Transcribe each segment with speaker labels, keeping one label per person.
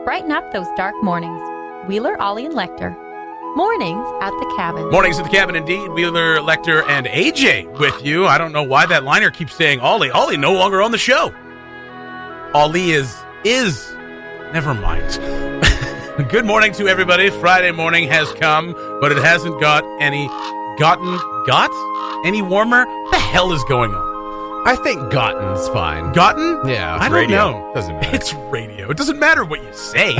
Speaker 1: brighten up those dark mornings. Wheeler, Ollie, and Lekter. Mornings at the Cabin.
Speaker 2: Mornings at the Cabin, indeed. Wheeler, Lekter, and AJ with you. I don't know why that liner keeps saying Ollie. Ollie no longer on the show. Ollie is. Never mind. Good morning to everybody. Friday morning has come, but it hasn't gotten any warmer? What the hell is going on?
Speaker 3: I think gotten's fine.
Speaker 2: Gotten?
Speaker 3: Yeah.
Speaker 2: I don't
Speaker 4: radio.
Speaker 2: know.
Speaker 4: Doesn't matter.
Speaker 2: It's radio. It doesn't matter what you say.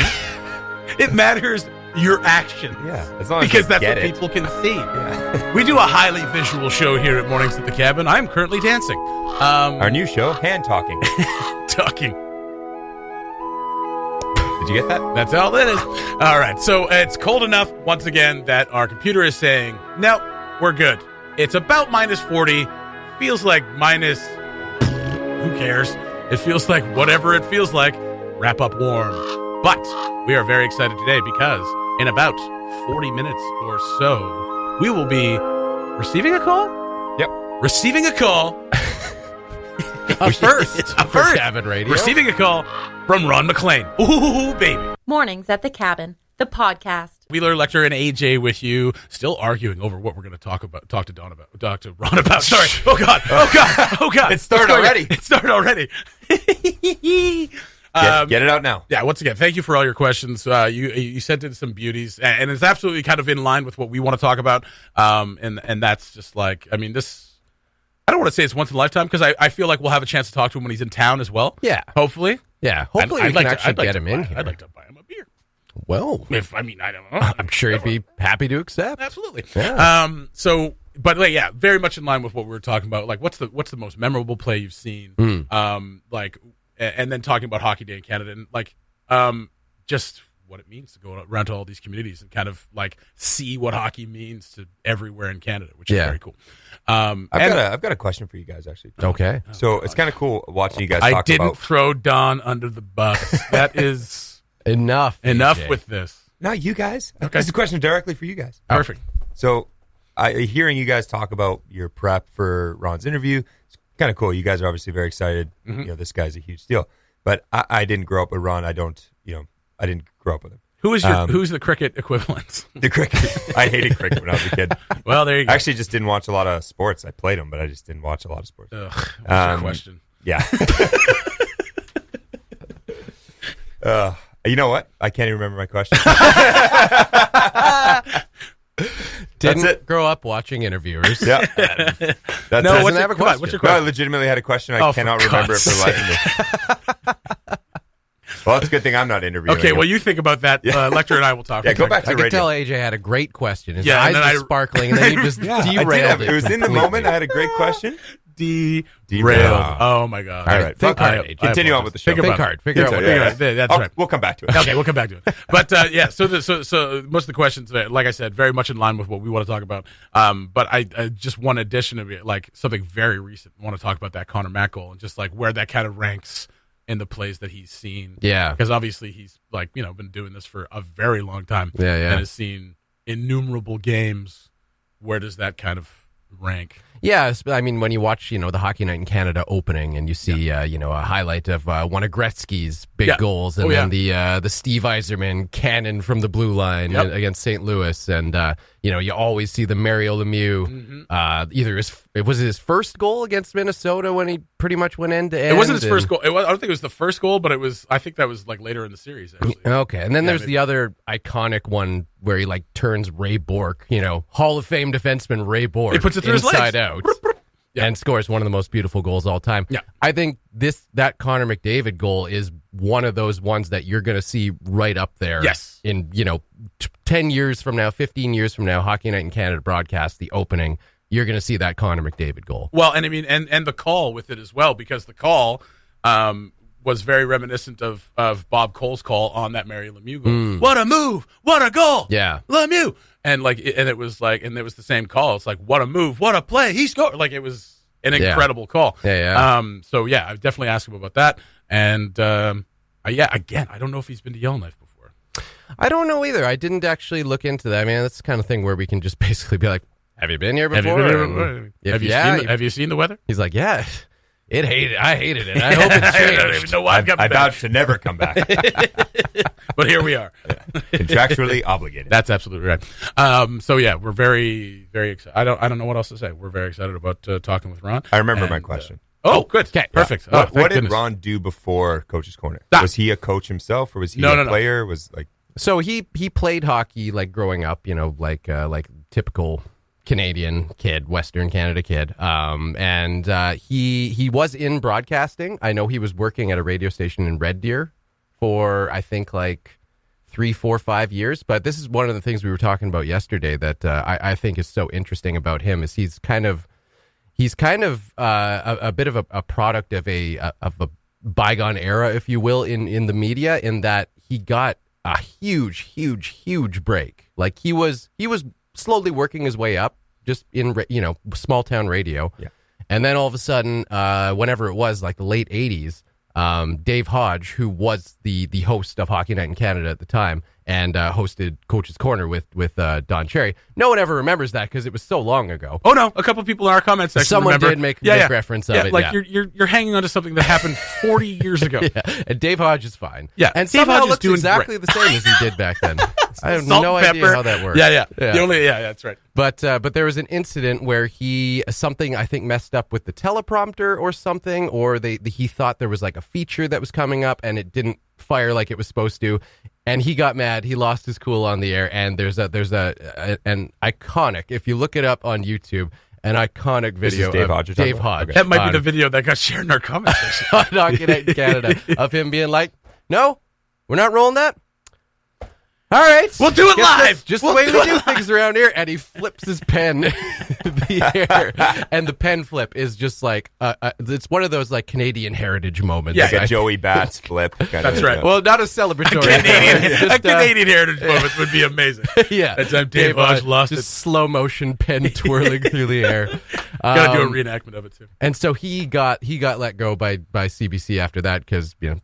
Speaker 2: It matters your actions.
Speaker 4: Yeah, as long as
Speaker 2: because
Speaker 4: you
Speaker 2: that's
Speaker 4: get
Speaker 2: what
Speaker 4: it.
Speaker 2: people can see.
Speaker 4: Yeah.
Speaker 2: We do a highly visual show here at Mornings at the Cabin. I'm currently dancing.
Speaker 4: Our new show, Hand Talking.
Speaker 2: Talking.
Speaker 4: Did you get that?
Speaker 2: That's all it is. All right. So it's cold enough, once again, that our computer is saying, no, we're good. It's about minus 40. Feels like minus... Who cares? It feels like whatever it feels like. Wrap up warm. But we are very excited today because in about 40 minutes or so, we will be receiving a call?
Speaker 4: Yep.
Speaker 2: Receiving a call.
Speaker 3: A first.
Speaker 2: A first.
Speaker 3: Cabin radio.
Speaker 2: Receiving a call from Ron MacLean. Ooh, baby.
Speaker 1: Mornings at the Cabin, the podcast.
Speaker 2: Wheeler, Lekter, and AJ with you, still arguing over what we're going to talk to Ron about. Sorry. Oh, God.
Speaker 4: It started already.
Speaker 2: It started already.
Speaker 4: Get it out now.
Speaker 2: Yeah, once again, thank you for all your questions. You sent in some beauties, and it's absolutely kind of in line with what we want to talk about. And that's just like, I mean, this... I don't want to say it's once in a lifetime because I feel like we'll have a chance to talk to him when he's in town as well.
Speaker 3: Yeah.
Speaker 2: Hopefully.
Speaker 3: Yeah. Hopefully we can actually get him in here.
Speaker 2: I'd like to buy him a beer.
Speaker 3: Well,
Speaker 2: I don't know.
Speaker 3: I'm sure he'd be happy to accept.
Speaker 2: Absolutely.
Speaker 3: Yeah.
Speaker 2: But like, yeah, very much in line with what we were talking about. Like, what's the most memorable play you've seen? And then talking about Hockey Day in Canada and like, just what it means to go around to all these communities and kind of like see what hockey means to everywhere in Canada, which is very cool.
Speaker 4: I've got a question for you guys, actually.
Speaker 3: Okay.
Speaker 4: So it's kind of cool watching you guys talk about...
Speaker 2: I didn't throw Don under the bus. That is...
Speaker 3: Enough
Speaker 2: AJ. With this.
Speaker 4: No, you guys.
Speaker 2: Okay.
Speaker 4: This is a question directly for you guys.
Speaker 2: Perfect.
Speaker 4: So hearing you guys talk about your prep for Ron's interview, it's kind of cool. You guys are obviously very excited.
Speaker 2: Mm-hmm.
Speaker 4: You know, this guy's a huge deal. But I didn't grow up with Ron. I didn't grow up with him.
Speaker 2: Who's the cricket equivalent?
Speaker 4: The cricket. I hated cricket when I was a kid.
Speaker 2: Well, there you go.
Speaker 4: I actually just didn't watch a lot of sports. I played them, but I just didn't watch a lot of sports.
Speaker 2: Ugh, what's your question?
Speaker 4: Yeah. You know what? I can't even remember my question.
Speaker 3: Didn't grow up watching interviewers.
Speaker 4: Yeah.
Speaker 2: No, what's
Speaker 3: have a
Speaker 2: come on,
Speaker 3: question.
Speaker 2: what's your
Speaker 4: No, I
Speaker 2: question?
Speaker 4: legitimately had a question. I cannot remember it for the life of me. Well, it's a good thing I'm not interviewing.
Speaker 2: Okay, well, you think about that. Lecter and I will talk.
Speaker 4: Yeah, go back to
Speaker 3: I
Speaker 4: the
Speaker 3: could
Speaker 4: radio.
Speaker 3: tell AJ had a great question. His
Speaker 2: Yeah,
Speaker 3: eyes
Speaker 2: and then
Speaker 3: were sparkling, and then you just
Speaker 4: I
Speaker 3: derailed
Speaker 4: did.
Speaker 3: it.
Speaker 4: It was in the
Speaker 3: completely.
Speaker 4: moment. I had a great question.
Speaker 2: Derailed. Oh, my God.
Speaker 3: All right, think hard, AJ.
Speaker 4: Continue on with the show.
Speaker 2: Think
Speaker 3: Think
Speaker 2: about
Speaker 3: hard. Figure out what
Speaker 2: it. That's right.
Speaker 4: We'll come back to it.
Speaker 2: Okay, we'll come back to it. But so most of the questions, like I said, very much in line with what we want to talk about. But I just one addition of it, like something very recent. I want to talk about that Connor Mack goal and just like where that kind of ranks in the plays that he's seen.
Speaker 3: Yeah.
Speaker 2: Because obviously he's like, been doing this for a very long time.
Speaker 3: Yeah.
Speaker 2: And has seen innumerable games. Where does that kind of rank?
Speaker 3: Yeah, I mean, when you watch, the Hockey Night in Canada opening and you see, a highlight of one of Gretzky's big goals and then the Steve Yzerman cannon from the blue line against St. Louis. And, you always see the Mario Lemieux, either it was his first goal against Minnesota when he pretty much went end to end.
Speaker 2: It wasn't his first goal. I don't think it was the first goal, but I think that was like later in the series, actually.
Speaker 3: Okay, and then there's the other iconic one where he like turns Ray Bourque, Hall of Fame defenseman Ray Bourque.
Speaker 2: He puts it through his legs.
Speaker 3: Inside out. And scores one of the most beautiful goals of all time.
Speaker 2: Yeah.
Speaker 3: I think that Connor McDavid goal is one of those ones that you're going to see right up there.
Speaker 2: Yes.
Speaker 3: In 10 years from now, 15 years from now, Hockey Night in Canada broadcast, the opening, you're going to see that Connor McDavid goal.
Speaker 2: Well, and I mean, and the call with it as well, because the call was very reminiscent of Bob Cole's call on that Mario Lemieux goal. What a move! What a goal!
Speaker 3: Yeah,
Speaker 2: Lemieux, and it was the same call. It's like, what a move! What a play! He scored! Like, it was an incredible call.
Speaker 3: Yeah.
Speaker 2: So yeah, I've definitely asked him about that, and again, I don't know if he's been to Yellowknife before.
Speaker 3: I don't know either. I didn't actually look into that. I mean, that's the kind of thing where we can just basically be like, "Have you been here before?"
Speaker 2: Have you seen the weather?
Speaker 3: He's like, "Yeah." I hated it. I hope it's changed.
Speaker 2: I don't even know why I'm coming
Speaker 4: I
Speaker 2: back.
Speaker 4: vowed to never come back.
Speaker 2: But here we are.
Speaker 4: Contractually obligated.
Speaker 2: That's absolutely right. So yeah, we're very, very excited. I don't know what else to say. We're very excited about talking with Ron.
Speaker 4: I remember my question.
Speaker 2: Good. Okay, perfect.
Speaker 4: Yeah.
Speaker 2: Oh,
Speaker 4: what did
Speaker 2: goodness.
Speaker 4: Ron do before Coach's Corner?
Speaker 2: Ah.
Speaker 4: Was he a coach himself, or was he
Speaker 2: No.
Speaker 4: player? Was like
Speaker 3: So he played hockey like growing up, like typical Canadian kid, Western Canada kid. And he was in broadcasting. I know he was working at a radio station in Red Deer for I think like 3, 4, 5 years. But this is one of the things we were talking about yesterday that I think is so interesting about him is he's kind of a bit of a product of a bygone era, if you will, in the media, in that he got a huge break. Like he was slowly working his way up just in small town radio.
Speaker 4: Yeah.
Speaker 3: And then all of a sudden, whenever it was, like the late 80s, Dave Hodge, who was the host of Hockey Night in Canada at the time and hosted Coach's Corner with Don Cherry. No one ever remembers that because it was so long ago.
Speaker 2: Oh no, a couple people in our comment section
Speaker 3: Someone
Speaker 2: remember.
Speaker 3: did make reference of it.
Speaker 2: Like you're hanging on to something that happened 40 years ago.
Speaker 3: Yeah. And Dave Hodge is fine.
Speaker 2: Yeah,
Speaker 3: and
Speaker 2: Dave
Speaker 3: somehow
Speaker 2: Hodge is
Speaker 3: looks
Speaker 2: doing
Speaker 3: exactly the same as he did back then. I have
Speaker 2: Salt
Speaker 3: no
Speaker 2: and
Speaker 3: idea
Speaker 2: pepper.
Speaker 3: how that works.
Speaker 2: Yeah. That's right.
Speaker 3: But there was an incident where something I think messed up with the teleprompter or something, or he thought there was like a feature that was coming up and it didn't fire like it was supposed to, and he got mad. He lost his cool on the air, and there's an iconic, if you look it up on YouTube, an iconic video
Speaker 4: Dave
Speaker 3: of
Speaker 4: Hodge.
Speaker 3: Dave Hodge.
Speaker 2: That might be the video that got shared in our comment section.
Speaker 3: on Hockey Night in Canada of him being like, "No, we're not rolling that. All right,
Speaker 2: We'll do it
Speaker 3: guess
Speaker 2: live.
Speaker 3: that's just the way we do things around here." And he flips his pen in the air, and the pen flip is just like it's one of those like Canadian heritage moments.
Speaker 2: Yeah,
Speaker 4: like a Joey Bats flip.
Speaker 2: That's right.
Speaker 3: Well, not a celebratory.
Speaker 2: A Canadian heritage moment would be amazing.
Speaker 3: Yeah,
Speaker 2: That time Dave Hodge lost
Speaker 3: just
Speaker 2: it.
Speaker 3: slow motion pen twirling through the air.
Speaker 2: Gotta do a reenactment of it too.
Speaker 3: And so he got let go by CBC after that because they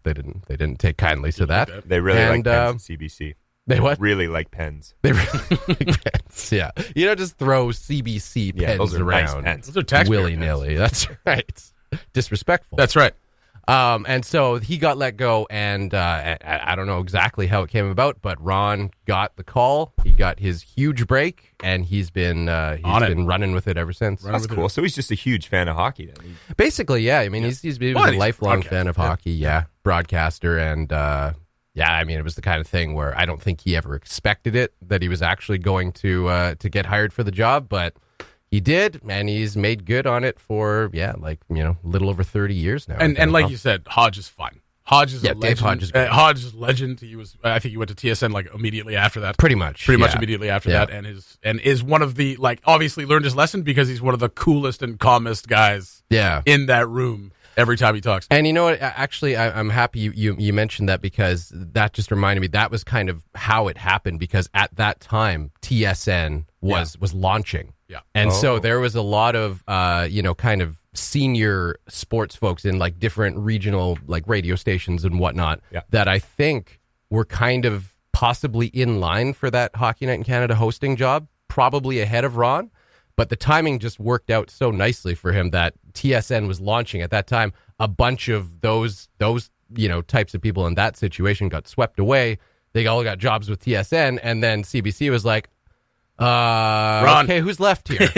Speaker 3: didn't take kindly to that.
Speaker 4: They really like pens in CBC.
Speaker 3: They what?
Speaker 4: Really like pens.
Speaker 3: They really like pens. Yeah, you don't just throw CBC pens
Speaker 4: those are
Speaker 3: around
Speaker 4: nice pens.
Speaker 2: Those are taxpayer
Speaker 3: willy nilly. That's right. Disrespectful.
Speaker 2: That's right.
Speaker 3: And so he got let go, and I don't know exactly how it came about, but Ron got the call. He got his huge break, and he's been running with it ever since.
Speaker 4: That's cool. So he's just a huge fan of hockey then.
Speaker 3: Basically, yeah. I mean, he's been a lifelong fan of hockey. Yeah, broadcaster, and yeah. I mean, it was the kind of thing where I don't think he ever expected it, that he was actually going to get hired for the job, but he did, and he's made good on it for a little over 30 years now.
Speaker 2: And like you said, Hodge is fun. Hodge is a legend.
Speaker 3: Dave Hodge is great.
Speaker 2: Hodge is a legend. I think he went to TSN like immediately after that.
Speaker 3: Pretty much
Speaker 2: Immediately after that, and is one of the, like, obviously learned his lesson because he's one of the coolest and calmest guys in that room every time he talks.
Speaker 3: And you know what? Actually, I'm happy you mentioned that, because that just reminded me that was kind of how it happened, because at that time TSN was launching.
Speaker 2: Yeah.
Speaker 3: And so there was a lot of kind of senior sports folks in like different regional like radio stations and whatnot that I think were kind of possibly in line for that Hockey Night in Canada hosting job, probably ahead of Ron. But the timing just worked out so nicely for him that TSN was launching at that time. A bunch of those types of people in that situation got swept away. They all got jobs with TSN, and then CBC was like,
Speaker 2: Ron.
Speaker 3: Okay, who's left here?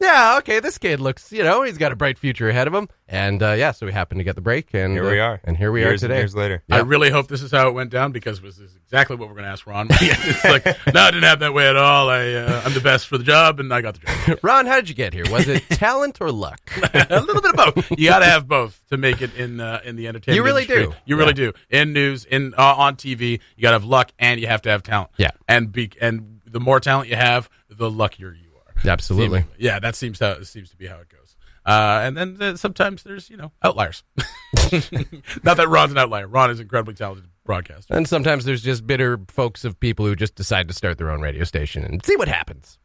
Speaker 3: Yeah, okay, this kid looks, he's got a bright future ahead of him. And so we happened to get the break, and
Speaker 4: here we are.
Speaker 3: And here we are today.
Speaker 4: Years later.
Speaker 2: I really hope this is how it went down, because this is exactly what we're going to ask Ron. It's like, no, it didn't happen that way at all. I'm the best for the job, and I got the job.
Speaker 3: Ron, how did you get here? Was it talent or luck?
Speaker 2: A little bit of both. You got to have both to make it in the entertainment
Speaker 3: You really
Speaker 2: industry.
Speaker 3: do.
Speaker 2: You really do. In news, on TV, you got to have luck, and you have to have talent.
Speaker 3: Yeah.
Speaker 2: And the more talent you have, the luckier you are.
Speaker 3: Absolutely.
Speaker 2: Yeah, that seems to be how it goes. And then sometimes there's outliers. Not that Ron's an outlier. Ron is an incredibly talented broadcaster.
Speaker 3: And sometimes there's just bitter folks of people who just decide to start their own radio station and see what happens.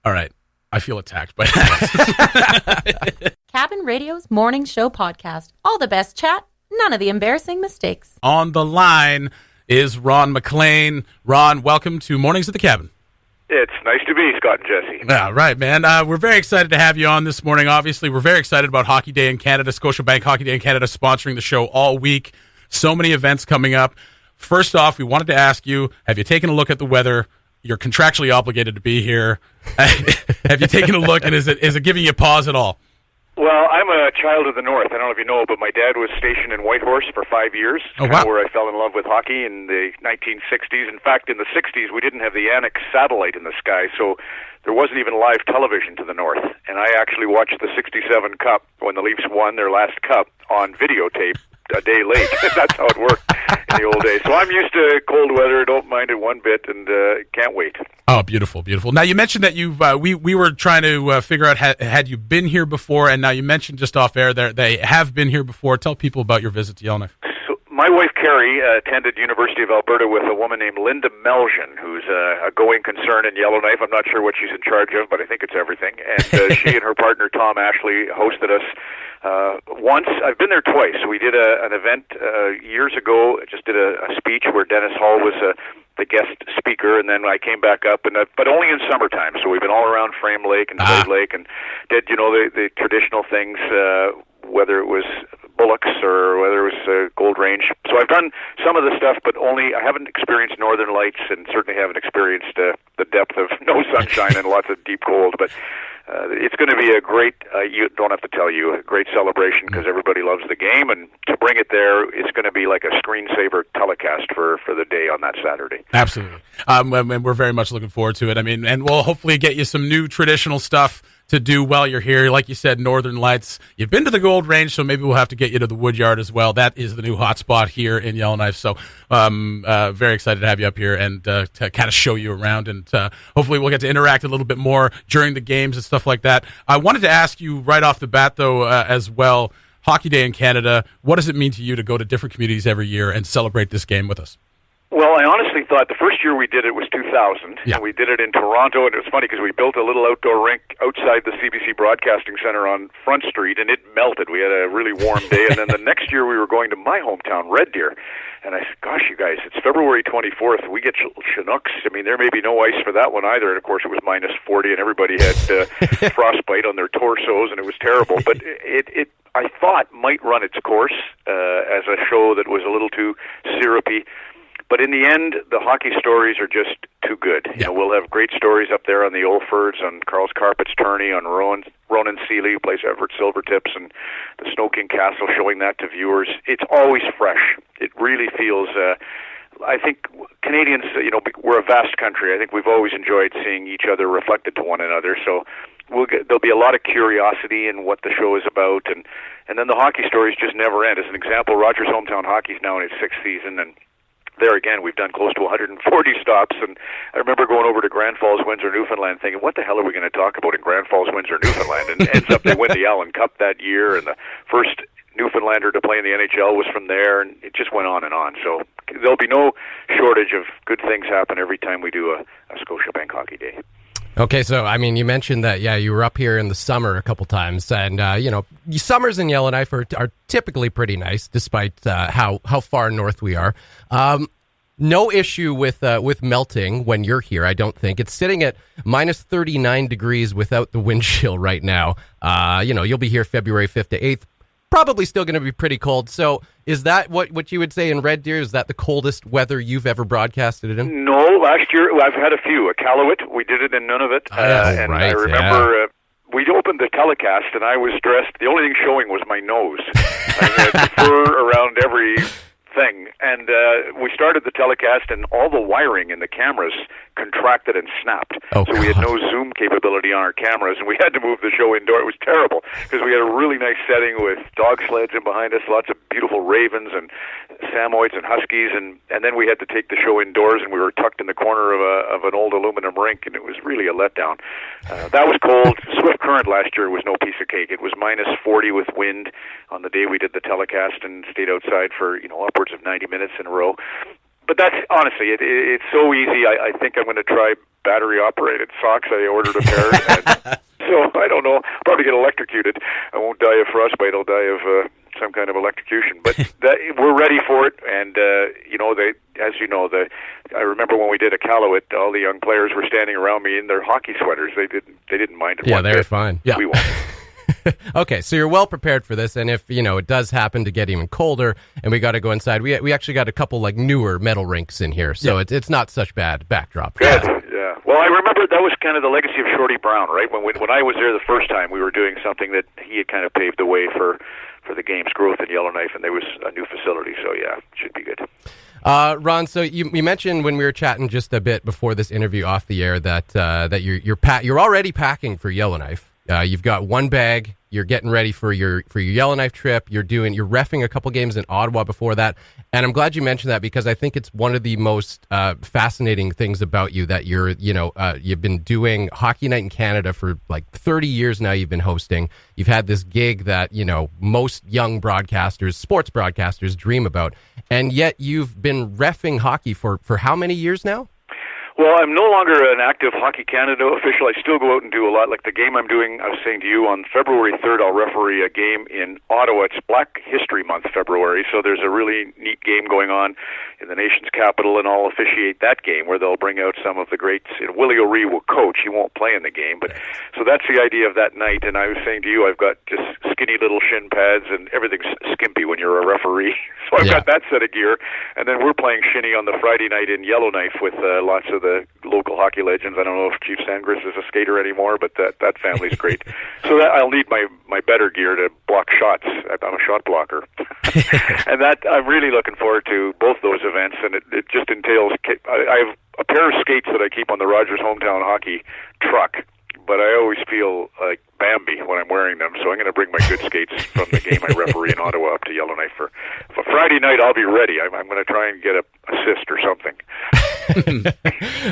Speaker 2: All right. I feel attacked by that.
Speaker 1: Cabin Radio's morning show podcast. All the best chat, none of the embarrassing mistakes.
Speaker 2: On the line is Ron MacLean. Ron, welcome to Mornings at the Cabin.
Speaker 5: It's nice to be, Scott and Jesse.
Speaker 2: Yeah, right, man. We're very excited to have you on this morning. Obviously, we're very excited about Hockey Day in Canada. Scotiabank Hockey Day in Canada sponsoring the show all week. So many events coming up. First off, we wanted to ask you, have you taken a look at the weather? You're contractually obligated to be here. Have you taken a look, and is it giving you pause at all?
Speaker 5: Well, I'm a child of the North. I don't know if you know, but my dad was stationed in Whitehorse for 5 years, where I fell in love with hockey in the 1960s. In fact, in the 60s, we didn't have the Annex satellite in the sky, so there wasn't even live television to the North. And I actually watched the 67 Cup when the Leafs won their last Cup on videotape a day late. That's how it worked in the old days. So I'm used to cold weather, don't mind it one bit, and can't wait.
Speaker 2: Oh, beautiful, beautiful. Now, you mentioned that you've we were trying to figure out had you been here before, and now you mentioned just off air that they have been here before. Tell people about your visit to Yellowknife.
Speaker 5: So my wife, Carrie, attended University of Alberta with a woman named Linda Melgen, who's a going concern in Yellowknife. I'm not sure what she's in charge of, but I think it's everything. And she and her partner, Tom Ashley, hosted us once. I've been there twice. We did an event years ago. Just did a speech where Dennis Hall was the guest speaker, and then I came back up, but only in summertime. So we've been all around Frame Lake and Slade Lake, and did the traditional things, whether it was bullocks or whether it was Gold Range. So I've done some of the stuff, but I haven't experienced Northern Lights, and certainly haven't experienced the depth of no sunshine and lots of deep cold. But it's going to be a great, you don't have to tell you, a great celebration because everybody loves the game. And to bring it there, it's going to be like a screensaver telecast for the day on that Saturday.
Speaker 2: Absolutely. And we're very much looking forward to it. I mean, and we'll hopefully get you some new traditional stuff to do while you're here. Like you said, Northern Lights. You've been to the Gold Range, so maybe we'll have to get you to the Woodyard as well. That is the new hotspot here in Yellowknife. So very excited to have you up here and to kind of show you around. And hopefully we'll get to interact a little bit more during the games and stuff like that. I wanted to ask you right off the bat, though, as well, Hockey Day in Canada, what does it mean to you to go to different communities every year and celebrate this game with us?
Speaker 5: Well, I honestly thought the first year we did it was 2000, and we did it in Toronto, and it was funny because we built a little outdoor rink outside the CBC Broadcasting Centre on Front Street, and it melted. We had a really warm day, and then the next year we were going to my hometown, Red Deer, and I said, gosh, you guys, it's February 24th. We get Chinooks. I mean, there may be no ice for that one either, and of course it was minus 40, and everybody had frostbite on their torsos, and it was terrible. But it I thought might run its course as a show that was a little too syrupy. But in the end, the hockey stories are just too good. You know, we'll have great stories up there on the Olfords, on Carl's Carpets tourney, on Ronan Seeley, who plays Everett Silvertips, and the Snow King Castle, showing that to viewers. It's always fresh. It really feels... I think Canadians, we're a vast country. I think we've always enjoyed seeing each other reflected to one another. So there'll be a lot of curiosity in what the show is about, and then the hockey stories just never end. As an example, Rogers Hometown Hockey is now in its 6th season, and there again, we've done close to 140 stops, and I remember going over to Grand Falls, Windsor, Newfoundland, thinking, what the hell are we going to talk about in Grand Falls, Windsor, Newfoundland? And ends up they win the Allen Cup that year, and the first Newfoundlander to play in the NHL was from there, and it just went on and on. So there'll be no shortage of good things happen every time we do a Scotiabank Hockey Day.
Speaker 3: Okay, so, I mean, you mentioned that, you were up here in the summer a couple times, and, summers in Yellowknife are typically pretty nice, despite how far north we are. No issue with melting when you're here, I don't think. It's sitting at minus 39 degrees without the wind chill right now. You'll be here February 5th to 8th. Probably still going to be pretty cold. So is that what you would say in Red Deer? Is that the coldest weather you've ever broadcasted it in?
Speaker 5: No, last year I've had a few. Iqaluit, we did it in Nunavut. And right, I remember we opened the telecast and I was dressed. The only thing showing was my nose. I had fur around every thing. And we started the telecast and all the wiring in the cameras contracted and snapped. So we had no zoom capability on our cameras, and we had to move the show indoor. It was terrible because we had a really nice setting with dog sleds in behind us, lots of beautiful ravens and Samoyeds and Huskies, and then we had to take the show indoors, and we were tucked in the corner of an old aluminum rink, and it was really a letdown. That was cold. Swift Current last year was no piece of cake. It was minus 40 with wind on the day we did the telecast and stayed outside for upwards of 90 minutes in a row. But that's honestly, it's so easy. I think I'm going to try battery-operated socks. I ordered a pair, and so I don't know. I'll probably get electrocuted. I won't die of frostbite. I'll die of some kind of electrocution. But we're ready for it, and I remember when we did Iqaluit, all the young players were standing around me in their hockey sweaters. They didn't mind it.
Speaker 3: Yeah, they were fine.
Speaker 2: Yeah.
Speaker 5: We won't.
Speaker 3: Okay, so you're well prepared for this, and if it does happen to get even colder, and we got to go inside, we actually got a couple like newer metal rinks in here, so it's not such bad backdrop.
Speaker 5: Good. Yeah. Well, I remember that was kind of the legacy of Shorty Brown, right? When I was there the first time, we were doing something that he had kind of paved the way for the game's growth in Yellowknife, and there was a new facility. So yeah, it should be good.
Speaker 3: Ron, so you mentioned when we were chatting just a bit before this interview off the air that you're already packing for Yellowknife. You've got one bag. You're getting ready for your Yellowknife trip. You're reffing a couple games in Ottawa before that, and I'm glad you mentioned that because I think it's one of the most fascinating things about you that you've been doing Hockey Night in Canada for like 30 years now. You've been hosting. You've had this gig that most young broadcasters, sports broadcasters, dream about, and yet you've been reffing hockey for how many years now?
Speaker 5: Well, I'm no longer an active Hockey Canada official. I still go out and do a lot. Like the game I'm doing, I was saying to you, on February 3rd, I'll referee a game in Ottawa. It's Black History Month, February, so there's a really neat game going on in the nation's capital, and I'll officiate that game where they'll bring out some of the greats. Willie O'Ree will coach. He won't play in the game, but so that's the idea of that night. And I was saying to you, I've got just skinny little shin pads, and everything's skimpy when you're a referee. So I've got that set of gear, and then we're playing shinny on the Friday night in Yellowknife with lots of the local hockey legends. I don't know if Chief Sandgris is a skater anymore, but that family's great. So I'll need my better gear to block shots. I'm a shot blocker. And that I'm really looking forward to both those events, and it just entails, I have a pair of skates that I keep on the Rogers Hometown Hockey truck, but I always feel like Bambi when I'm wearing them, so I'm going to bring my good skates from the game I referee in Ottawa up to Yellowknife for Friday night. I'll be ready. I'm going to try and get an assist or something.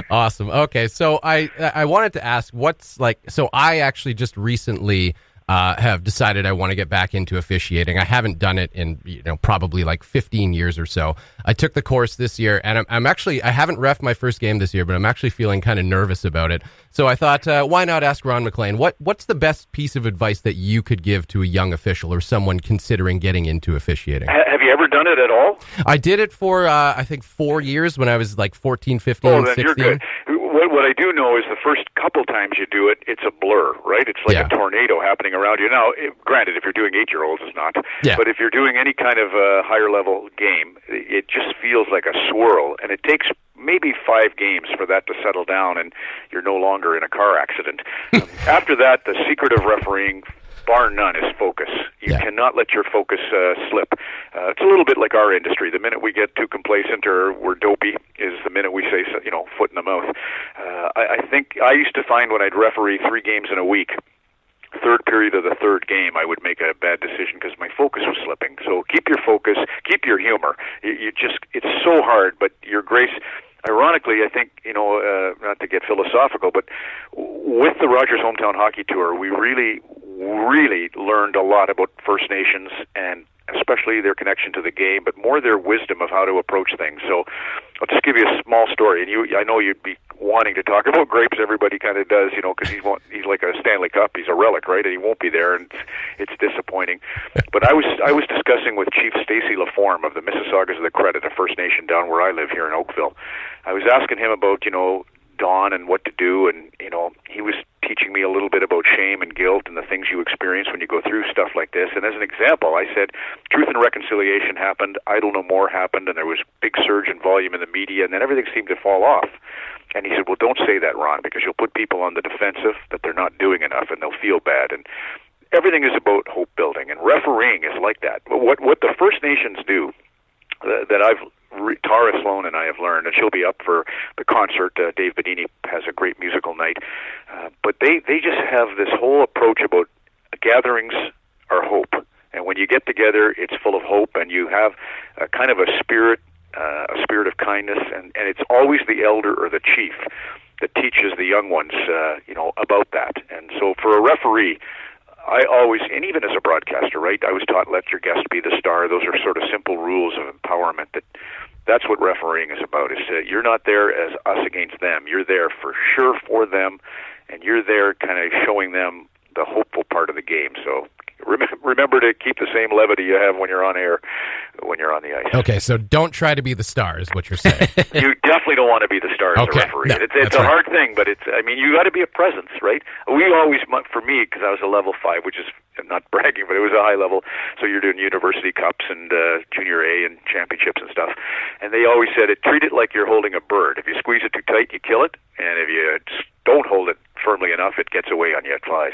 Speaker 3: Awesome. Okay, so I wanted to ask, so I actually just recently have decided I want to get back into officiating. I haven't done it in probably like 15 years or so. I took the course this year, and I haven't reffed my first game this year, but I'm actually feeling kind of nervous about it. So I thought, why not ask Ron MacLean, what's the best piece of advice that you could give to a young official or someone considering getting into officiating?
Speaker 5: Have you ever done it at all?
Speaker 3: I did it for, I think, 4 years when I was like 14, 15,
Speaker 5: then
Speaker 3: 16.
Speaker 5: You're good. What I do know is the first couple times you do it, it's a blur, right? It's like a tornado happening around you. Now, granted, if you're doing 8-year-olds, it's not.
Speaker 3: Yeah.
Speaker 5: But if you're doing any kind of higher level game, it just feels like a swirl, and it takes maybe 5 games for that to settle down, and you're no longer in a car accident. After that, the secret of refereeing, bar none, is focus. You cannot let your focus slip. It's a little bit like our industry. The minute we get too complacent or we're dopey is the minute we say, foot in the mouth. I think I used to find when I'd referee 3 games in a week, third period of the third game, I would make a bad decision because my focus was slipping. So keep your focus, keep your humor. It's so hard, but your grace. Ironically, I think, not to get philosophical, but with the Rogers Hometown Hockey Tour, we really, really learned a lot about First Nations and especially their connection to the game, but more their wisdom of how to approach things. So I'll just give you a small story, and I know you'd be wanting to talk about grapes. Everybody kind of does, because he's like a Stanley Cup. He's a relic, right? And he won't be there, and it's disappointing. But I was discussing with Chief Stacy Laforme of the Mississaugas of the Credit, a First Nation down where I live here in Oakville. I was asking him about, dawn and what to do, and he was teaching me a little bit about shame and guilt and the things you experience when you go through stuff like this. And as an example, I said Truth and Reconciliation happened, Idle No More happened, and there was big surge in volume in the media, and then everything seemed to fall off. And he said, well, don't say that, Ron, because you'll put people on the defensive that they're not doing enough, and they'll feel bad. And everything is about hope building, and refereeing is like that. But what the First Nations do that Tara Sloan and I have learned, and she'll be up for the concert. Dave Bedini has a great musical night. But they just have this whole approach about gatherings are hope. And when you get together, it's full of hope, and you have a kind of a spirit of kindness, and it's always the elder or the chief that teaches the young ones, about that. And so for a referee, I always, and even as a broadcaster, right, I was taught let your guest be the star. Those are sort of simple rules of empowerment. That's what refereeing is about. Is you're not there as us against them. You're there for sure for them, and you're there kind of showing them the hopeful part of the game. So remember to keep the same levity you have when you're on air, when you're on the ice.
Speaker 3: Okay, so don't try to be the star, is what you're saying.
Speaker 5: You definitely don't want to be the star as a referee.
Speaker 3: No,
Speaker 5: it's a hard thing, but you got to be a presence, right? We always, for me, because I was a level 5, which is, I'm not bragging, but it was a high level. So you're doing university cups and junior A and championships and stuff. And they always said, treat it like you're holding a bird. If you squeeze it too tight, you kill it. And if you don't hold it firmly enough, it gets away on you, it flies.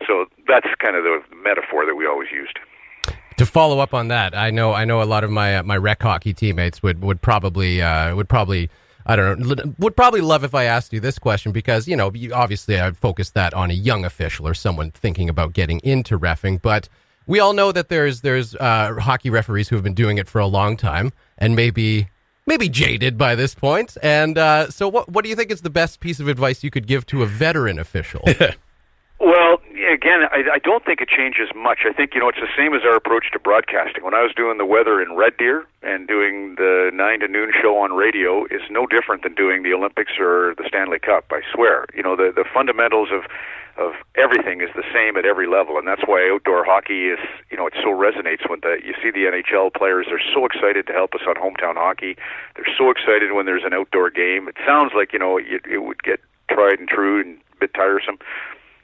Speaker 5: So that's kind of the metaphor that we always used.
Speaker 3: To follow up on that, I know a lot of my rec hockey teammates would probably love if I asked you this question, because obviously I'd focus that on a young official or someone thinking about getting into reffing, but we all know that there's hockey referees who have been doing it for a long time and maybe jaded by this point. And so what do you think is the best piece of advice you could give to a veteran official?
Speaker 5: Well, again, I don't think it changes much. I think, it's the same as our approach to broadcasting. When I was doing the weather in Red Deer and doing the 9 to noon show on radio, is no different than doing the Olympics or the Stanley Cup, I swear. The fundamentals of everything is the same at every level, and that's why outdoor hockey is, it so resonates with you see the NHL players, they're so excited to help us on hometown hockey. They're so excited when there's an outdoor game. It sounds like, it would get tried and true and a bit tiresome,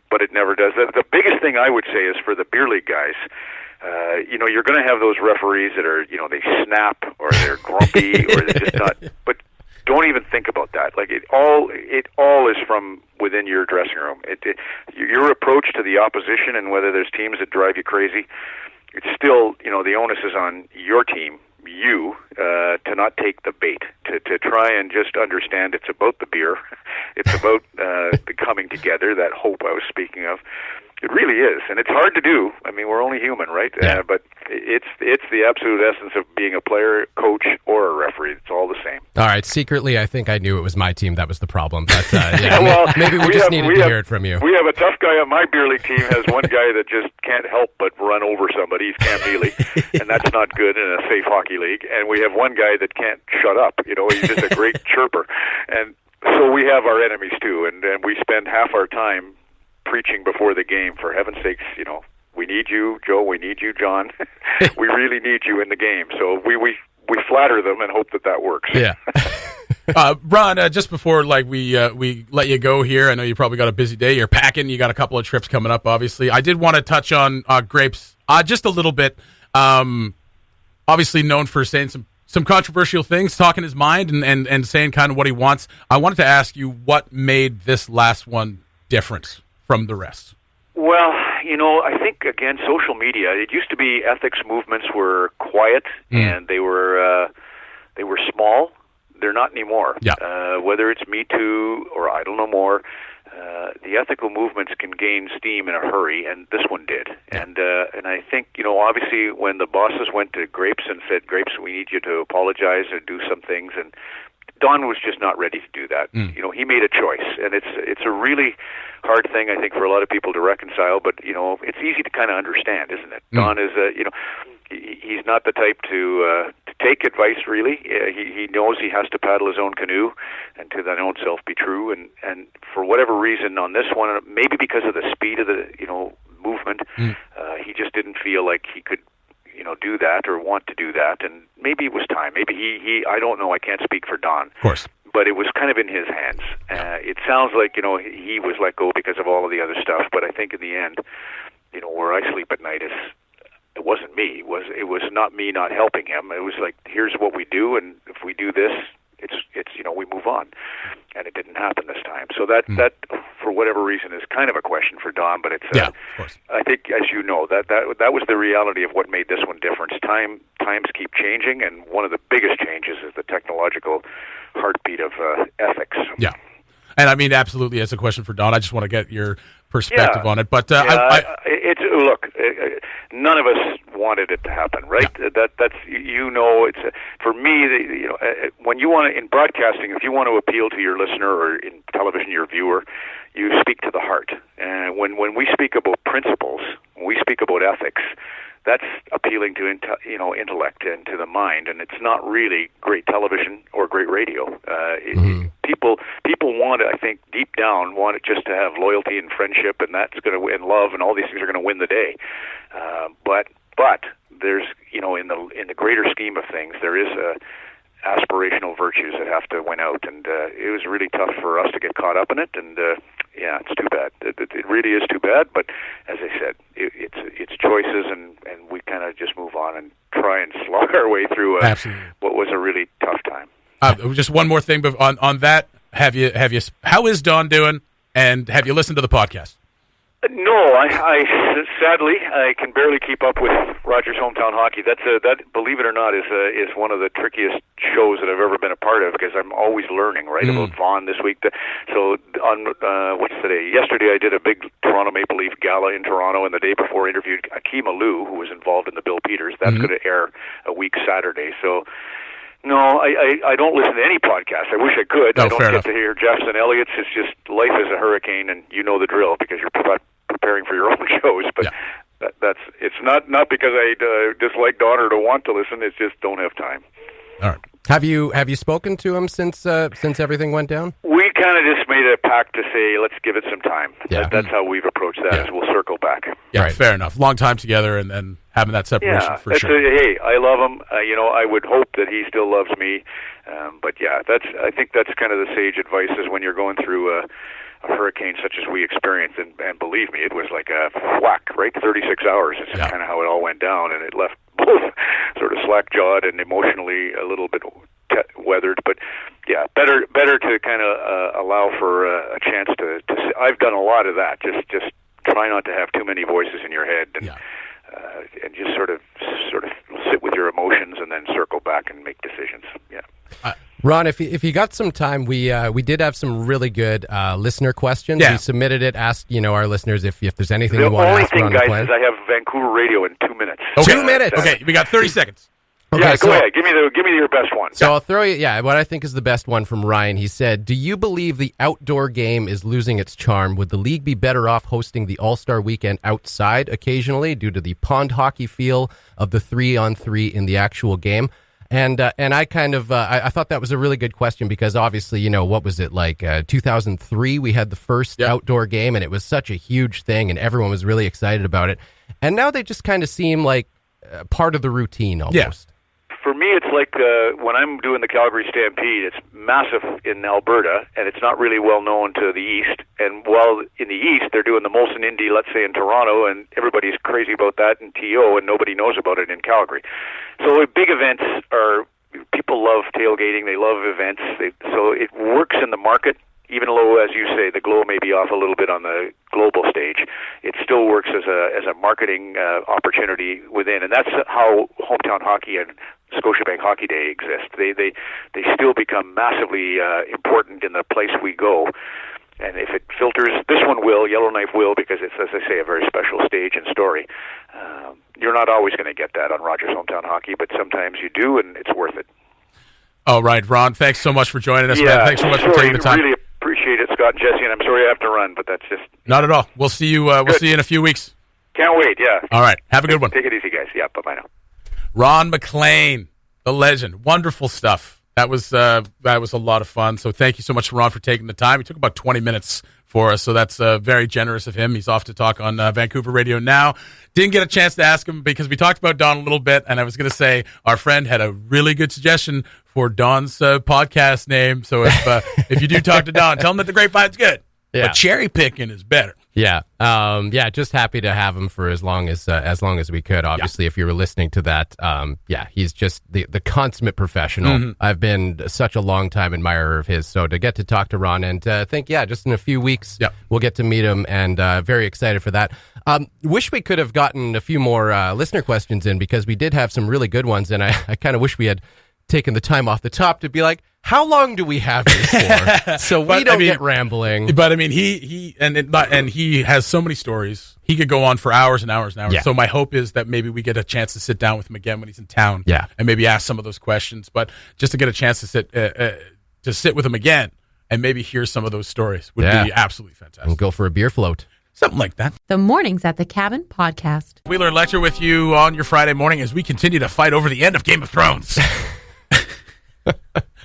Speaker 5: but it never does. The biggest thing I would say is for the beer league guys, you're going to have those referees that are, they snap or they're grumpy or they're just not, but don't even think about that. Like it all is from within your dressing room. Your approach to the opposition, and whether there's teams that drive you crazy, it's still, the onus is on your team, to not take the bait, to try and just understand it's about the beer. It's about the coming together, that hope I was speaking of. It really is, and it's hard to do. I mean, we're only human, right?
Speaker 3: Yeah.
Speaker 5: But it's the absolute essence of being a player, coach, or a referee. It's all the same.
Speaker 3: All right. Secretly, I think I knew it was my team that was the problem. But maybe we needed to hear it from you.
Speaker 5: We have a tough guy on my beer league team. Has one guy that just can't help but run over somebody. He's Cam Neely, and that's not good in a safe hockey league. And we have one guy that can't shut up. He's just a great chirper. And so we have our enemies too, and we spend half our time preaching before the game. For heaven's sakes, we need you, Joe. We need you, John. We really need you in the game. So we flatter them and hope that works.
Speaker 3: Yeah.
Speaker 2: Ron, just before we let you go here, I know you probably got a busy day. You're packing. You got a couple of trips coming up. Obviously, I did want to touch on Grapes just a little bit. Obviously, known for saying some controversial things, talking his mind, and saying kind of what he wants. I wanted to ask you what made this last one different from the rest.
Speaker 5: Well, I think, again, social media, it used to be ethics movements were quiet and they were small. They're not anymore. Yeah. Whether it's Me Too or I Don't Know More, the ethical movements can gain steam in a hurry, and this one did. And I think, obviously when the bosses went to Grapes and said, Grapes, we need you to apologize and do some things, and Don was just not ready to do that. He made a choice, and it's a really hard thing, I think, for a lot of people to reconcile, but, it's easy to kind of understand, isn't it? Don is, he's not the type to take advice, really. He knows he has to paddle his own canoe and to that own self be true, and for whatever reason on this one, maybe because of the speed of the, movement, he just didn't feel like he could do that or want to do that, and maybe it was time. Maybe he I don't know, I can't speak for Don.
Speaker 2: Of course.
Speaker 5: But it was kind of in his hands. It sounds like, he was let go because of all of the other stuff, but I think in the end, where I sleep at night it wasn't me. It was not me not helping him. It was like, here's what we do, and if we do this, it's we move on. And it didn't happen this time. So that for whatever reason is kind of a question for Don, but it's
Speaker 2: of course.
Speaker 5: I think, as you know, that was the reality of what made this one different. Times keep changing, and one of the biggest changes is the technological heartbeat of ethics.
Speaker 2: Yeah. And I mean, absolutely, as a question for Don, I just want to get your perspective on it. But
Speaker 5: look, none of us wanted it to happen, right? Yeah. That's it's for me. When you want to, in broadcasting, if you want to appeal to your listener, or in television your viewer, you speak to the heart. And when we speak about principles, when we speak about ethics, that's appealing to intellect and to the mind, and it's not really great television or great radio. People want it, I think, deep down, want it just to have loyalty and friendship, and that's going to win love, and all these things are going to win the day. But there's, in the greater scheme of things, there is aspirational virtues that have to win out, and it was really tough for us to get caught up in it, and it's too bad. It really is too bad, but as I said, it's choices, and we kind of just move on and try and slog our way through what was a really tough time.
Speaker 2: Just one more thing on that. Have you? How is Don doing? And have you listened to the podcast?
Speaker 5: No, I sadly I can barely keep up with Rogers Hometown Hockey. That, believe it or not, is one of the trickiest shows that I've ever been a part of, because I'm always learning, right, about Vaughan this week. So on what's today? Yesterday I did a big Toronto Maple Leaf gala in Toronto, and the day before interviewed Akeem Alou, who was involved in the Bill Peters. That's going to air a week Saturday. So. No, I don't listen to any podcast. I wish I could.
Speaker 2: No,
Speaker 5: I don't get to hear Jeff's and Elliott's. It's just life is a hurricane, and you know the drill because you're preparing for your own shows. But it's not because I dislike Don or don't want to listen. It's just don't have time.
Speaker 2: All right.
Speaker 3: Have you spoken to him since everything went down?
Speaker 5: We kind of just made a pact to say let's give it some time.
Speaker 3: Yeah.
Speaker 5: That's how we've approached that. Is we'll circle back.
Speaker 2: Yeah,
Speaker 3: right.
Speaker 2: Fair enough. Long time together, and then having that separation for sure.
Speaker 5: Hey, I love him. I would hope that he still loves me. But yeah, I think that's kind of the sage advice is when you're going through a hurricane such as we experienced, and believe me, it was like a whack, right? 36 hours is kind of how it all went down, and it left both sort of slack-jawed and emotionally a little bit weathered. But yeah, better to kind of allow for a chance to I've done a lot of that. Just try not to have too many voices in your head, and just sort of sit with your emotions, and then circle back and make decisions. Yeah.
Speaker 3: Ron, if you got some time, we did have some really good listener questions.
Speaker 2: Yeah.
Speaker 3: We submitted it, asked our listeners if there's anything you want to ask Ron.
Speaker 5: The only thing, guys, is I have Vancouver radio in 2 minutes.
Speaker 2: Okay.
Speaker 3: 2 minutes.
Speaker 2: Okay, we got 30 seconds.
Speaker 3: Okay,
Speaker 5: yeah, go ahead. Give me your best one.
Speaker 3: So I'll throw you. Yeah, what I think is the best one from Ryan. He said, "Do you believe the outdoor game is losing its charm? Would the league be better off hosting the All-Star Weekend outside occasionally due to the pond hockey feel of the 3-on-3 in the actual game?" And I kind of I thought that was a really good question because obviously, what was it like 2003? We had the first outdoor game, and it was such a huge thing, and everyone was really excited about it. And now they just kind of seem like part of the routine almost.
Speaker 2: Yeah.
Speaker 5: For me, it's like when I'm doing the Calgary Stampede, it's massive in Alberta, and it's not really well known to the east. And while in the east, they're doing the Molson Indy, let's say in Toronto, and everybody's crazy about that in TO, and nobody knows about it in Calgary. So big events people love tailgating, they love events, so it works in the market. Even though, as you say, the glow may be off a little bit on the global stage, it still works as a marketing opportunity within, and that's how hometown hockey and Scotiabank Hockey Day exist. They still become massively important in the place we go. And if it filters, this one will, Yellowknife will, because it's, as I say, a very special stage and story. You're not always going to get that on Rogers Hometown Hockey, but sometimes you do, and it's worth it.
Speaker 2: All right, Ron, thanks so much for joining us, man. Thanks so much for taking the time.
Speaker 5: Really appreciate it, Scott and Jesse, and I'm sorry I have to run, but that's just...
Speaker 2: Not at all. We'll see you see you in a few weeks.
Speaker 5: Can't wait, yeah.
Speaker 2: All right, have a good one.
Speaker 5: Take it easy, guys. Yeah, bye-bye now.
Speaker 2: Ron MacLean, the legend. Wonderful stuff. That was a lot of fun. So thank you so much, Ron, for taking the time. He took about 20 minutes for us, so that's very generous of him. He's off to talk on Vancouver Radio now. Didn't get a chance to ask him because we talked about Don a little bit, and I was going to say our friend had a really good suggestion for Don's podcast name. So if you do talk to Don, tell him that the Grapevine's good. Yeah. But cherry picking is better.
Speaker 3: Yeah. Just happy to have him for as long as we could. Obviously, if you were listening to that, he's just the consummate professional. Mm-hmm. I've been such a long time admirer of his. So to get to talk to Ron and think, just in a few weeks, we'll get to meet him, and very excited for that. Wish we could have gotten a few more listener questions in because we did have some really good ones, and I kind of wish we had taken the time off the top to be like, how long do we have this for? So we don't get rambling.
Speaker 2: But I mean, he has so many stories. He could go on for hours and hours and hours. Yeah. So my hope is that maybe we get a chance to sit down with him again when he's in town.
Speaker 3: Yeah.
Speaker 2: And maybe ask some of those questions. But just to get a chance to sit with him again and maybe hear some of those stories would be absolutely fantastic.
Speaker 3: And go for a beer float.
Speaker 2: Something like that.
Speaker 1: The Mornings at the Cabin podcast.
Speaker 2: Wheeler and Lekter with you on your Friday morning as we continue to fight over the end of Game of Thrones. I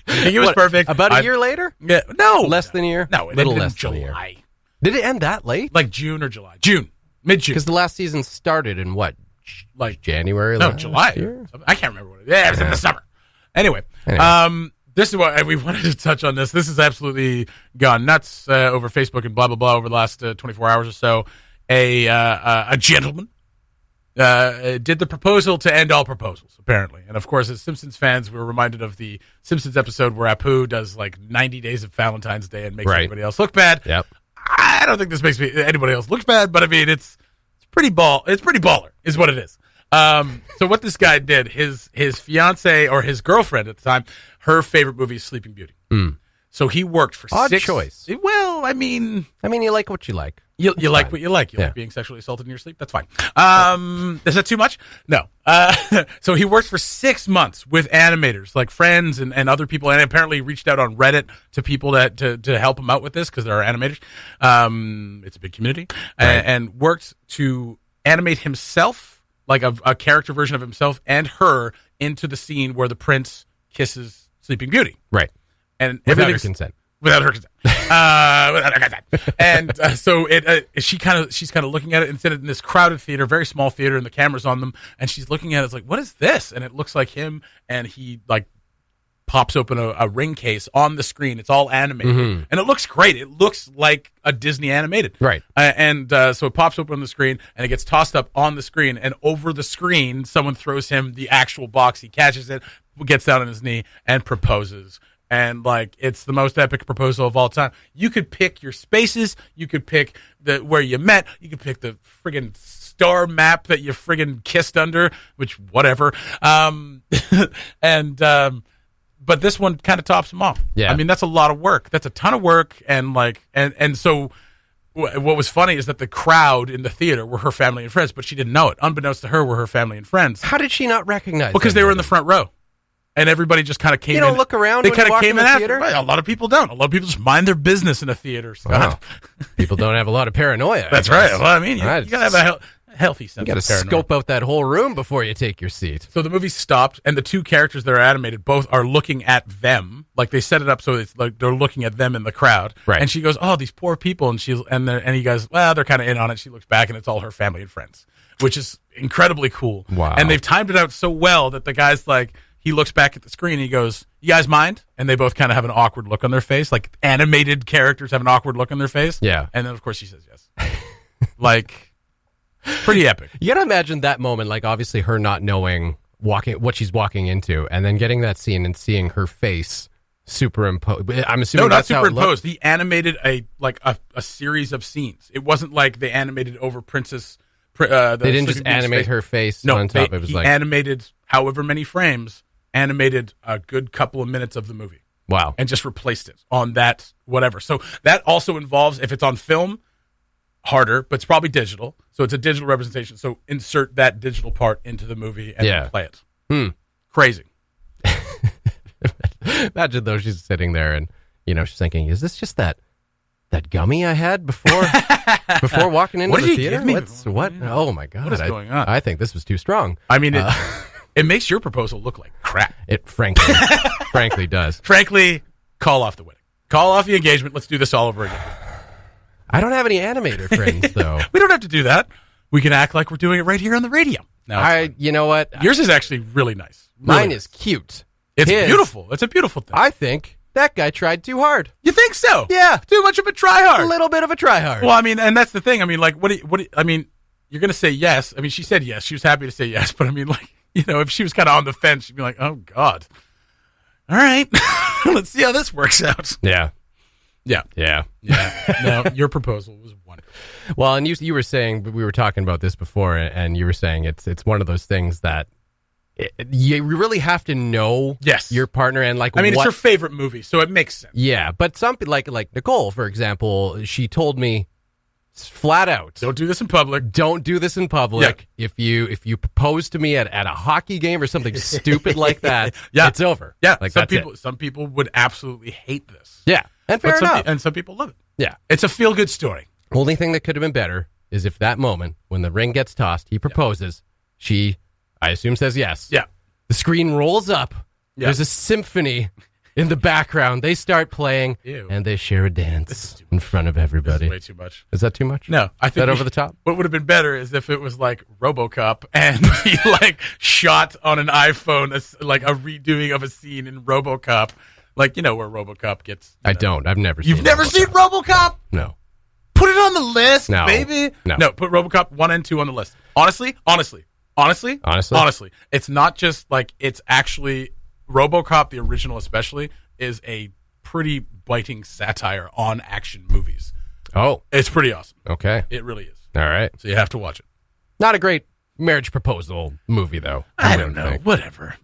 Speaker 2: think it was perfect.
Speaker 3: About a year later?
Speaker 2: Yeah, no.
Speaker 3: Less than a year?
Speaker 2: No, it
Speaker 3: Little
Speaker 2: ended
Speaker 3: less
Speaker 2: in
Speaker 3: than a year.
Speaker 2: July.
Speaker 3: Did it end that late?
Speaker 2: Like June or July. June. Mid-June.
Speaker 3: Because the last season started in what?
Speaker 2: Like
Speaker 3: January?
Speaker 2: No,
Speaker 3: last
Speaker 2: July.
Speaker 3: year?
Speaker 2: I can't remember what it is. Yeah, it was in the summer. Anyway. This is what we wanted to touch on. This has absolutely gone nuts over Facebook and blah blah blah over the last 24 hours or so. A gentleman did the proposal to end all proposals, apparently, and of course, as Simpsons fans, we were reminded of the Simpsons episode where Apu does like 90 days of Valentine's Day and makes everybody else look bad.
Speaker 3: Yep.
Speaker 2: I don't think this makes anybody else look bad, but I mean, it's pretty baller, is what it is. So what this guy did, his fiance or his girlfriend at the time, her favorite movie is Sleeping Beauty. So he worked for
Speaker 3: Odd choice.
Speaker 2: Well, I mean,
Speaker 3: you like what you like.
Speaker 2: You like what you like. You like being sexually assaulted in your sleep. That's fine. Is that too much? No. So he worked for 6 months with animators, like friends and other people, and apparently reached out on Reddit to people to help him out with this because there are animators. It's a big community, and worked to animate himself, like a character version of himself and her, into the scene where the prince kisses Sleeping Beauty.
Speaker 3: Right.
Speaker 2: And
Speaker 3: without her consent.
Speaker 2: Without her consent. And so she's kind of looking at it instead of in this crowded theater, very small theater, and the camera's on them, and she's looking at it. It's like, what is this? And it looks like him, and he like pops open a ring case on the screen. It's all animated, and it looks great. It looks like a Disney animated,
Speaker 3: right?
Speaker 2: So it pops open on the screen, and it gets tossed up on the screen, and over the screen, someone throws him the actual box. He catches it, gets down on his knee, and proposes. And like, it's the most epic proposal of all time. You could pick your spaces. You could pick where you met. You could pick the friggin' star map that you friggin' kissed under, which whatever. But this one kind of tops them off.
Speaker 3: Yeah.
Speaker 2: I mean, that's a lot of work. That's a ton of work. And like, and so what was funny is that the crowd in the theater were her family and friends, but she didn't know it. Unbeknownst to her, were her family and friends.
Speaker 3: How did she not recognize?
Speaker 2: Because they were in the front row. And everybody just kind of came in.
Speaker 3: You don't look around
Speaker 2: They
Speaker 3: when you
Speaker 2: kind of
Speaker 3: walk
Speaker 2: came
Speaker 3: in
Speaker 2: in
Speaker 3: the theater?
Speaker 2: after. Right, a lot of people don't. A lot of people just mind their business in a theater, Scott.
Speaker 3: Wow. People don't have a lot of paranoia.
Speaker 2: That's right. Well, I mean, you got to have a healthy sense of paranoia.
Speaker 3: You got to scope out that whole room before you take your seat.
Speaker 2: So the movie stopped, and the two characters that are animated both are looking at them. Like, they set it up so it's like they're looking at them in the crowd.
Speaker 3: Right.
Speaker 2: And she goes, "Oh, these poor people." And he goes, "Well, they're kind of in on it." She looks back, and it's all her family and friends, which is incredibly cool.
Speaker 3: Wow.
Speaker 2: And they've timed it out so well that the guy's like, he looks back at the screen and he goes, "You guys mind?" And they both kind of have an awkward look on their face. Like, animated characters have an awkward look on their face.
Speaker 3: Yeah.
Speaker 2: And then, of course, she says yes. Like, pretty epic.
Speaker 3: You got to imagine that moment, like, obviously her not knowing what she's walking into, and then getting that scene and seeing her face superimposed. I'm assuming
Speaker 2: no, not
Speaker 3: that's how it
Speaker 2: superimposed. He animated a series of scenes. It wasn't like they animated over Princess.
Speaker 3: They didn't just animate her face on top. It was like
Speaker 2: animated however many frames. Animated a good couple of minutes of the movie.
Speaker 3: Wow.
Speaker 2: And just replaced it on that whatever. So that also involves, if it's on film, harder, but it's probably digital. So it's a digital representation. So insert that digital part into the movie and then play it. Crazy.
Speaker 3: Imagine though, she's sitting there and, she's thinking, is this just that gummy I had before walking into the theater? What? Oh my God.
Speaker 2: What is going on?
Speaker 3: I think this was too strong.
Speaker 2: I mean, it makes your proposal look like crap.
Speaker 3: It frankly does.
Speaker 2: Frankly, call off the wedding. Call off the engagement. Let's do this all over again.
Speaker 3: I don't have any animator friends, though.
Speaker 2: We don't have to do that. We can act like we're doing it right here on the radio.
Speaker 3: You know what?
Speaker 2: Yours is actually really nice.
Speaker 3: Mine is cute.
Speaker 2: It's beautiful. It's a beautiful thing.
Speaker 3: I think that guy tried too hard.
Speaker 2: You think so?
Speaker 3: Yeah.
Speaker 2: Too much of a try-hard.
Speaker 3: A little bit of a try-hard.
Speaker 2: Well, I mean, and that's the thing. I mean, like, I mean, you're going to say yes. I mean, she said yes. She was happy to say yes. But I mean, like, if she was kind of on the fence, she'd be like, oh, God. All right. Let's see how this works out.
Speaker 3: Yeah.
Speaker 2: No, your proposal was wonderful.
Speaker 3: Well, and you were saying, we were talking about this before, and you were saying it's one of those things that you really have to know your partner and like.
Speaker 2: I mean, it's your favorite movie, so it makes sense.
Speaker 3: Yeah, but something like Nicole, for example, she told me flat out,
Speaker 2: don't do this in public.
Speaker 3: Don't do this in public. Yeah. If you propose to me at a hockey game or something stupid like that, it's over.
Speaker 2: Yeah,
Speaker 3: like
Speaker 2: some people would absolutely hate this.
Speaker 3: Yeah, and fair enough.
Speaker 2: And some people love it.
Speaker 3: Yeah,
Speaker 2: it's a feel good story.
Speaker 3: Only thing that could have been better is if that moment, when the ring gets tossed, he proposes, she, I assume, says yes.
Speaker 2: Yeah.
Speaker 3: The screen rolls up.
Speaker 2: Yeah.
Speaker 3: There's a symphony in the background. They start playing, and they share a dance in front of everybody.
Speaker 2: This is way too much.
Speaker 3: Is that too much?
Speaker 2: No. I think
Speaker 3: is that over the top?
Speaker 2: What would have been better is if it was like RoboCop and he like shot on an iPhone like a redoing of a scene in RoboCop. Like, where RoboCop gets...
Speaker 3: I don't. I've never seen
Speaker 2: You've never seen RoboCop?
Speaker 3: No.
Speaker 2: Put it on the list,
Speaker 3: No.
Speaker 2: baby.
Speaker 3: No.
Speaker 2: Put RoboCop 1 and 2 on the list. Honestly, it's not just like, it's actually RoboCop, the original especially, is a pretty biting satire on action movies.
Speaker 3: Oh.
Speaker 2: It's pretty awesome.
Speaker 3: Okay.
Speaker 2: It really is.
Speaker 3: All right.
Speaker 2: So you have to watch it.
Speaker 3: Not a great marriage proposal movie, though.
Speaker 2: I don't know. Whatever.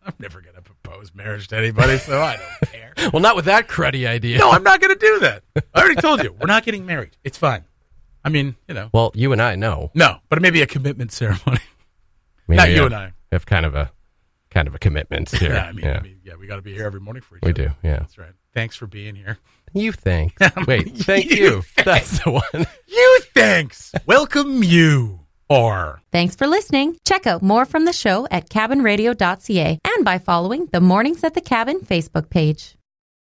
Speaker 2: I'm never going to propose marriage to anybody, so I don't care.
Speaker 3: Well, not with that cruddy idea.
Speaker 2: No, I'm not going to do that. I already told you. We're not getting married. It's fine. I mean,
Speaker 3: Well, you and I know.
Speaker 2: No, but maybe a commitment ceremony.
Speaker 3: Maybe
Speaker 2: not you and I.
Speaker 3: Have kind of a commitment here.
Speaker 2: Yeah, I mean, we got to be here every morning for each
Speaker 3: other.
Speaker 2: We
Speaker 3: do, yeah.
Speaker 2: That's right. Thanks for being here.
Speaker 3: You thanks. Wait, thank you. That's the one.
Speaker 2: You thanks. Welcome you. Or.
Speaker 1: Thanks for listening. Check out more from the show at cabinradio.ca and by following the Mornings at the Cabin Facebook page.